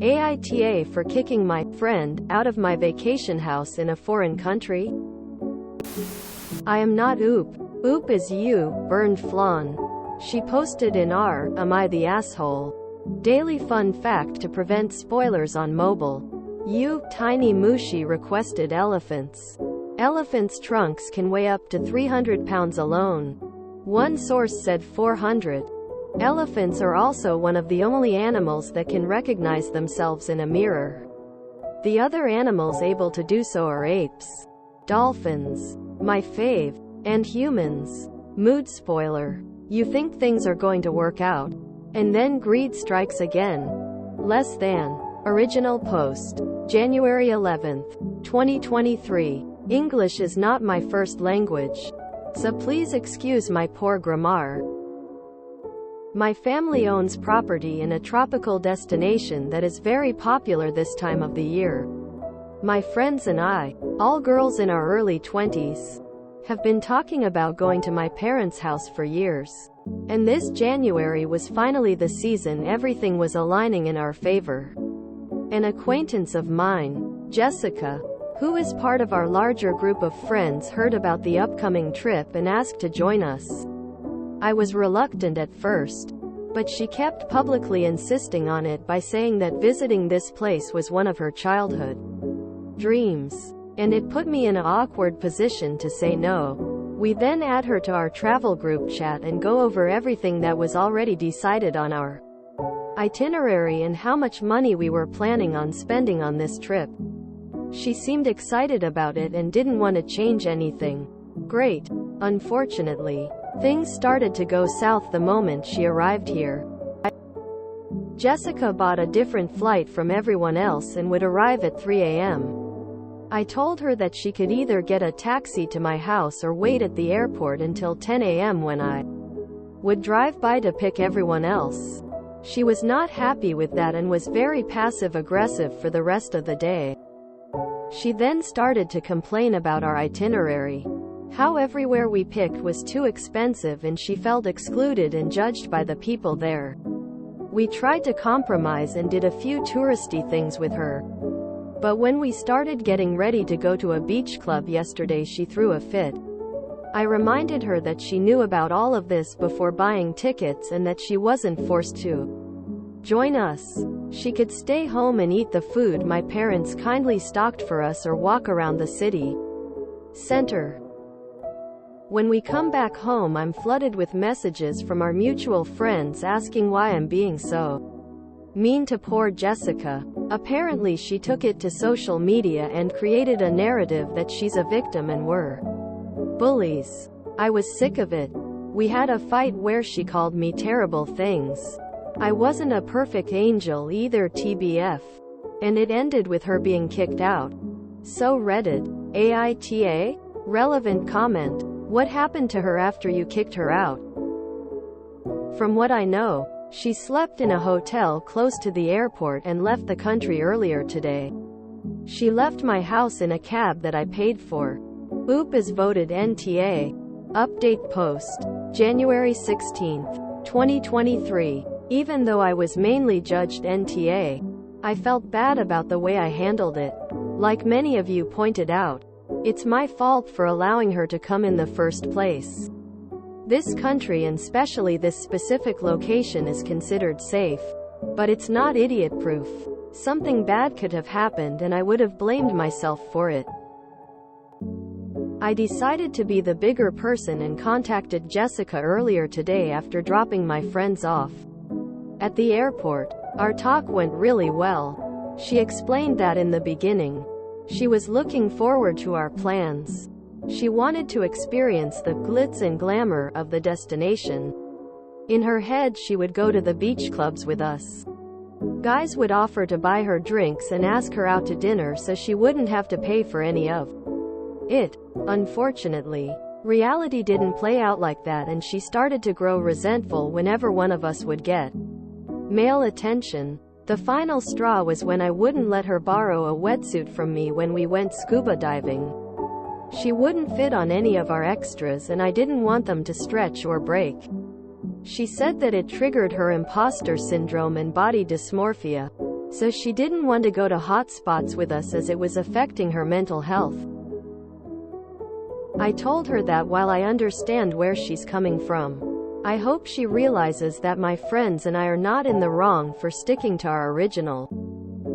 AITA for kicking my friend out of my vacation house in a foreign country? I am not Oop. Oop is you, burned flan. She posted in r, am I the asshole? Daily fun fact to prevent spoilers on mobile. You, Tiny Mushi requested elephants. Elephants' trunks can weigh up to 300 pounds alone. One source said 400. Elephants are also one of the only animals that can recognize themselves in a mirror. The other animals able to do so are apes, dolphins, my fave, and humans. Mood spoiler. You think things are going to work out, and then greed strikes again. Less than. Original post. January 11th, 2023. English is not my first language, so please excuse my poor grammar. My family owns property in a tropical destination that is very popular this time of the year. My friends and I, all girls in our early 20s, have been talking about going to my parents' house for years. And this January was finally the season everything was aligning in our favor. An acquaintance of mine, Jessica, who is part of our larger group of friends, heard about the upcoming trip and asked to join us. I was reluctant at first, but she kept publicly insisting on it by saying that visiting this place was one of her childhood dreams. And it put me in an awkward position to say no. We then add her to our travel group chat and go over everything that was already decided on our itinerary and how much money we were planning on spending on this trip. She seemed excited about it and didn't want to change anything. Great. Unfortunately, things started to go south the moment she arrived here. Jessica bought a different flight from everyone else and would arrive at 3 a.m. I told her that she could either get a taxi to my house or wait at the airport until 10 a.m. when I would drive by to pick everyone else. She was not happy with that and was very passive-aggressive for the rest of the day. She then started to complain about our itinerary. How everywhere we picked was too expensive and she felt excluded and judged by the people there. We tried to compromise and did a few touristy things with her. But when we started getting ready to go to a beach club yesterday, she threw a fit. I reminded her that she knew about all of this before buying tickets and that she wasn't forced to join us. She could stay home and eat the food my parents kindly stocked for us or walk around the city center. When we come back home, I'm flooded with messages from our mutual friends asking why I'm being so mean to poor Jessica. Apparently she took it to social media and created a narrative that she's a victim and we're bullies. I was sick of it. We had a fight where she called me terrible things. I wasn't a perfect angel either, TBF. And it ended with her being kicked out. So Reddit. AITA? Relevant comment. What happened to her after you kicked her out? From what I know, she slept in a hotel close to the airport and left the country earlier today. She left my house in a cab that I paid for. Oop is voted NTA. Update post. January 16th, 2023. Even though I was mainly judged NTA, I felt bad about the way I handled it. Like many of you pointed out, it's my fault for allowing her to come in the first place. This country and especially this specific location is considered safe, but it's not idiot-proof. Something bad could have happened and I would have blamed myself for it. I decided to be the bigger person and contacted Jessica earlier today after dropping my friends off at the airport. Our talk went really well. She explained that in the beginning, she was looking forward to our plans. She wanted to experience the glitz and glamour of the destination. In her head, she would go to the beach clubs with us. Guys would offer to buy her drinks and ask her out to dinner so she wouldn't have to pay for any of it. Unfortunately, reality didn't play out like that and she started to grow resentful whenever one of us would get male attention. The final straw was when I wouldn't let her borrow a wetsuit from me when we went scuba diving. She wouldn't fit on any of our extras and I didn't want them to stretch or break. She said that it triggered her imposter syndrome and body dysmorphia. so she didn't want to go to hot spots with us as it was affecting her mental health. I told her that while I understand where she's coming from, I hope she realizes that my friends and I are not in the wrong for sticking to our original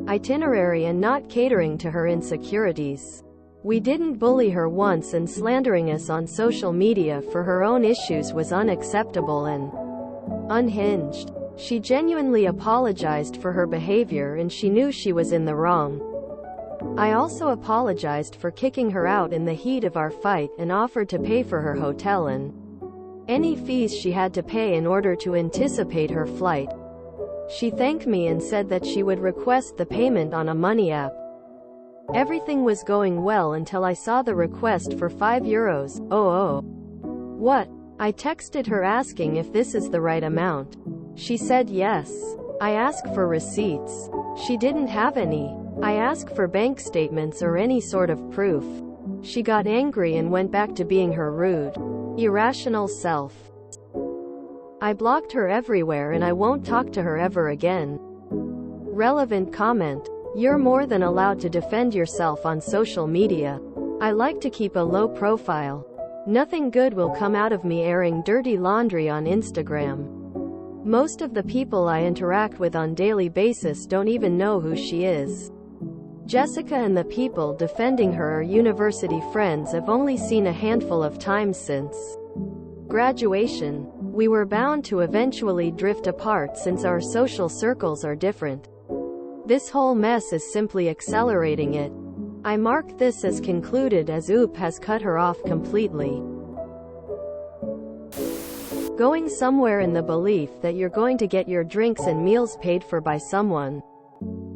itinerary and not catering to her insecurities. We didn't bully her once, and slandering us on social media for her own issues was unacceptable and unhinged. She genuinely apologized for her behavior and she knew she was in the wrong. I also apologized for kicking her out in the heat of our fight and offered to pay for her hotel and any fees she had to pay in order to anticipate her flight. She thanked me and said that she would request the payment on a money app. Everything was going well until I saw the request for €5. Oh. What? I texted her asking if this is the right amount. She said yes. I asked for receipts. She didn't have any. I asked for bank statements or any sort of proof. She got angry and went back to being her rude, irrational self. I blocked her everywhere and I won't talk to her ever again. Relevant comment. You're more than allowed to defend yourself on social media. I like to keep a low profile. Nothing good will come out of me airing dirty laundry on Instagram. Most of the people I interact with on daily basis don't even know who she is. Jessica and the people defending her are university friends I've only seen a handful of times since graduation. We were bound to eventually drift apart since our social circles are different. This whole mess is simply accelerating it. I mark this as concluded as Oop has cut her off completely. Going somewhere in the belief that you're going to get your drinks and meals paid for by someone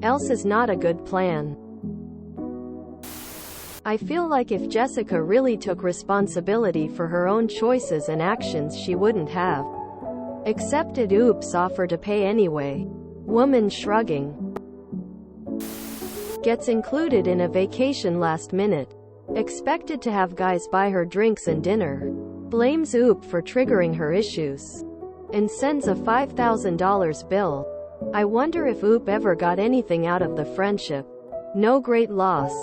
else is not a good plan. I feel like if Jessica really took responsibility for her own choices and actions, she wouldn't have accepted Oop's offer to pay anyway. Woman shrugging. Gets included in a vacation last minute. Expected to have guys buy her drinks and dinner. Blames Oop for triggering her issues. And sends a $5,000 bill. I wonder if Oop ever got anything out of the friendship. No great loss.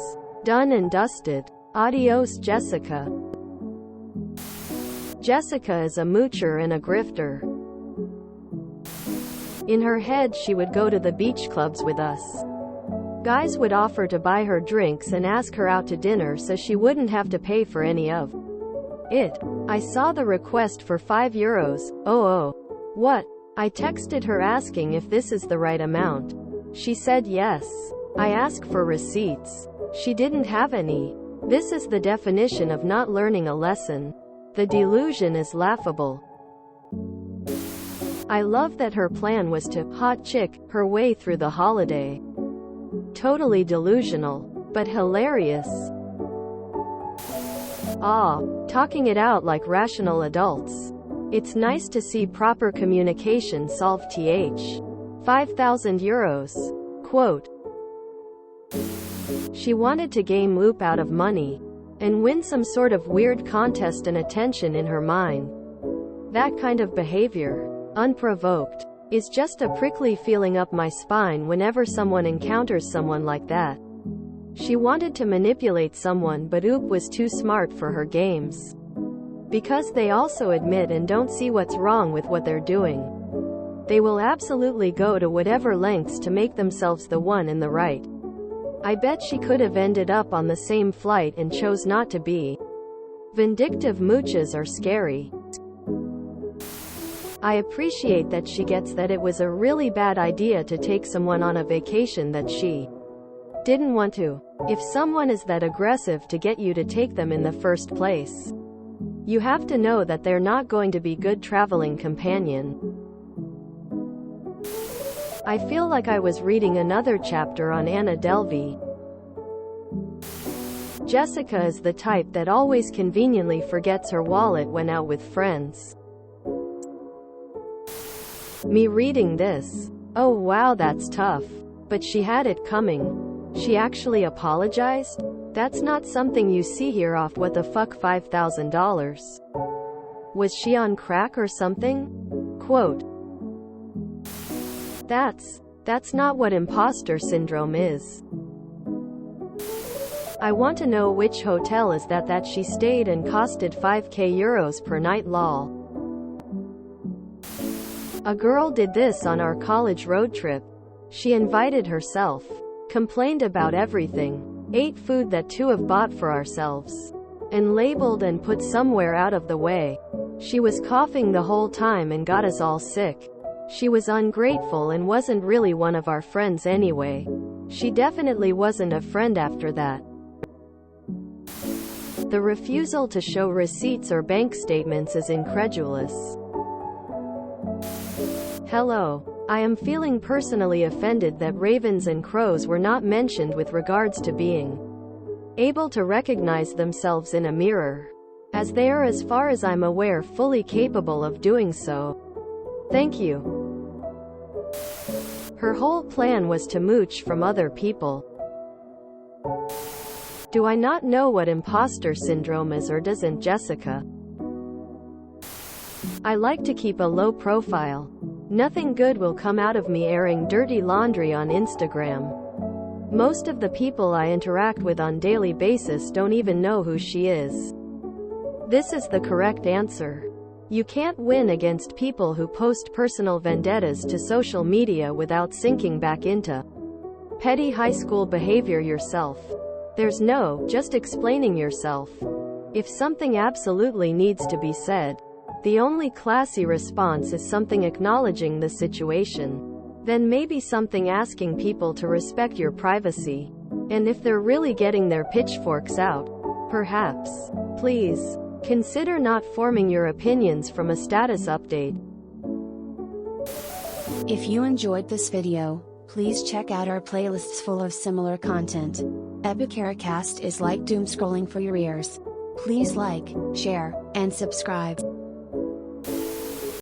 Done and dusted. Adios, Jessica. Jessica is a moocher and a grifter. In her head she would go to the beach clubs with us. Guys would offer to buy her drinks and ask her out to dinner so she wouldn't have to pay for any of it. I saw the request for €5. Oh. What? I texted her asking if this is the right amount. She said yes. I asked for receipts. She didn't have any. This is the definition of not learning a lesson. The delusion is laughable. I love that her plan was to hot chick her way through the holiday. Totally delusional, but hilarious. Talking it out like rational adults. It's nice to see proper communication solve th. €5,000. Quote. She wanted to game Oop out of money and win some sort of weird contest and attention in her mind. That kind of behavior, unprovoked, is just a prickly feeling up my spine whenever someone encounters someone like that. She wanted to manipulate someone, but Oop was too smart for her games. Because they also admit and don't see what's wrong with what they're doing. They will absolutely go to whatever lengths to make themselves the one in the right. I bet she could have ended up on the same flight and chose not to be. Vindictive mooches are scary. I appreciate that she gets that it was a really bad idea to take someone on a vacation that she didn't want to. If someone is that aggressive to get you to take them in the first place, you have to know that they're not going to be good traveling companion. I feel like I was reading another chapter on Anna Delvey. Jessica is the type that always conveniently forgets her wallet when out with friends. Me reading this. Oh wow, that's tough. But she had it coming. She actually apologized? That's not something you see here off What the Fuck $5,000. Was she on crack or something? Quote. That's That's not what imposter syndrome is. I want to know which hotel is that she stayed and costed 5k euros per night lol. A girl did this on our college road trip. She invited herself, complained about everything, ate food that two have bought for ourselves, and labeled and put somewhere out of the way. She was coughing the whole time and got us all sick. She was ungrateful and wasn't really one of our friends anyway. She definitely wasn't a friend after that. The refusal to show receipts or bank statements is incredulous. Hello. I am feeling personally offended that ravens and crows were not mentioned with regards to being able to recognize themselves in a mirror, as they are, as far as I'm aware, fully capable of doing so. Thank you. Her whole plan was to mooch from other people. Do I not know what imposter syndrome is, or doesn't Jessica? I like to keep a low profile. Nothing good will come out of me airing dirty laundry on Instagram. Most of the people I interact with on daily basis don't even know who she is. This is the correct answer. You can't win against people who post personal vendettas to social media without sinking back into petty high school behavior yourself. There's no just explaining yourself. If something absolutely needs to be said, the only classy response is something acknowledging the situation. Then maybe something asking people to respect your privacy. And if they're really getting their pitchforks out, perhaps, please, consider not forming your opinions from a status update. If you enjoyed this video, please check out our playlists full of similar content. AITA is like doom scrolling for your ears. Please like, share, and subscribe.